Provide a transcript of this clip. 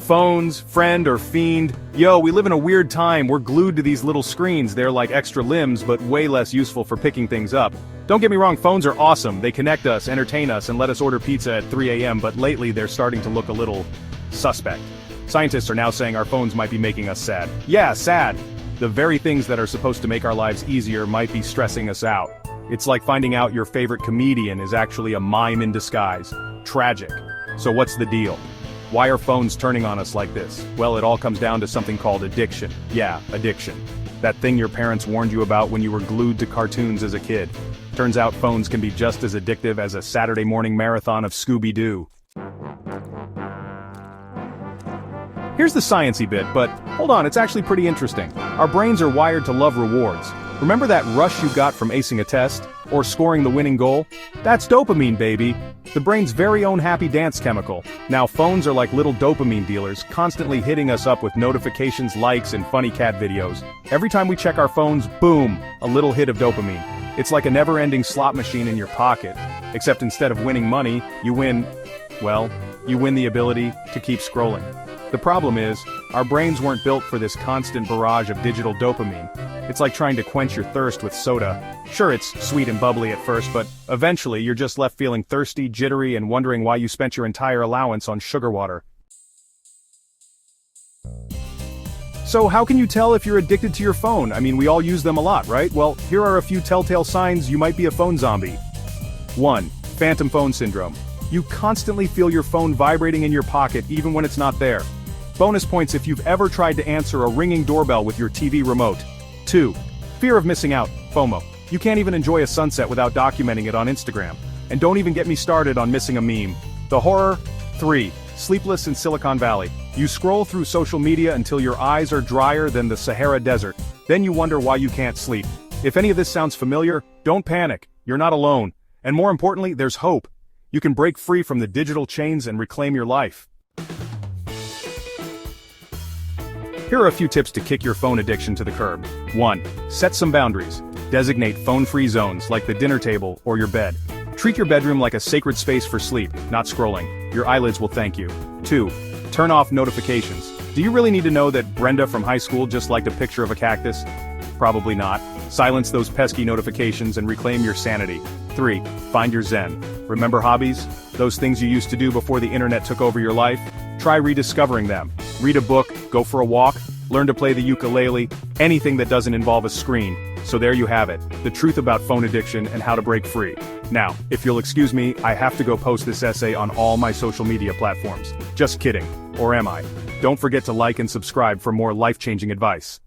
Phones, friend or fiend. Yo, we live in a weird time, we're glued to these little screens, they're like extra limbs but way less useful for picking things up. Don't get me wrong, phones are awesome, they connect us, entertain us, and let us order pizza at 3 a.m., but lately they're starting to look a little suspect. Scientists are now saying our phones might be making us sad. Yeah, sad. The very things that are supposed to make our lives easier might be stressing us out. It's like finding out your favorite comedian is actually a mime in disguise. Tragic. So what's the deal? Why are phones turning on us like this? Well, it all comes down to something called addiction. Yeah, addiction. That thing your parents warned you about when you were glued to cartoons as a kid. Turns out phones can be just as addictive as a Saturday morning marathon of Scooby-Doo. Here's the sciencey bit, but hold on, it's actually pretty interesting. Our brains are wired to love rewards. Remember that rush you got from acing a test? Or scoring the winning goal? That's dopamine, baby. The brain's very own happy dance chemical. Now phones are like little dopamine dealers, constantly hitting us up with notifications, likes, and funny cat videos. Every time we check our phones, boom, a little hit of dopamine. It's like a never-ending slot machine in your pocket. Except instead of winning money, you win the ability to keep scrolling. The problem is, our brains weren't built for this constant barrage of digital dopamine. It's like trying to quench your thirst with soda. Sure, it's sweet and bubbly at first, but eventually you're just left feeling thirsty, jittery, and wondering why you spent your entire allowance on sugar water. So how can you tell if you're addicted to your phone? I mean, we all use them a lot, right? Well, here are a few telltale signs you might be a phone zombie. 1. Phantom phone syndrome. You constantly feel your phone vibrating in your pocket even when it's not there. Bonus points if you've ever tried to answer a ringing doorbell with your TV remote. 2. Fear of missing out, FOMO. You can't even enjoy a sunset without documenting it on Instagram. And don't even get me started on missing a meme. The horror. 3. Sleepless in Silicon Valley. You scroll through social media until your eyes are drier than the Sahara Desert. Then you wonder why you can't sleep. If any of this sounds familiar, don't panic. You're not alone. And more importantly, there's hope. You can break free from the digital chains and reclaim your life. Here are a few tips to kick your phone addiction to the curb. 1. Set some boundaries. Designate phone-free zones like the dinner table or your bed. Treat your bedroom like a sacred space for sleep, not scrolling. Your eyelids will thank you. 2. Turn off notifications. Do you really need to know that Brenda from high school just liked a picture of a cactus? Probably not. Silence those pesky notifications and reclaim your sanity. 3. Find your zen. Remember hobbies? Those things you used to do before the internet took over your life? Try rediscovering them. Read a book, go for a walk, learn to play the ukulele, anything that doesn't involve a screen. So there you have it, the truth about phone addiction and how to break free. Now, if you'll excuse me, I have to go post this essay on all my social media platforms. Just kidding. Or am I? Don't forget to like and subscribe for more life-changing advice.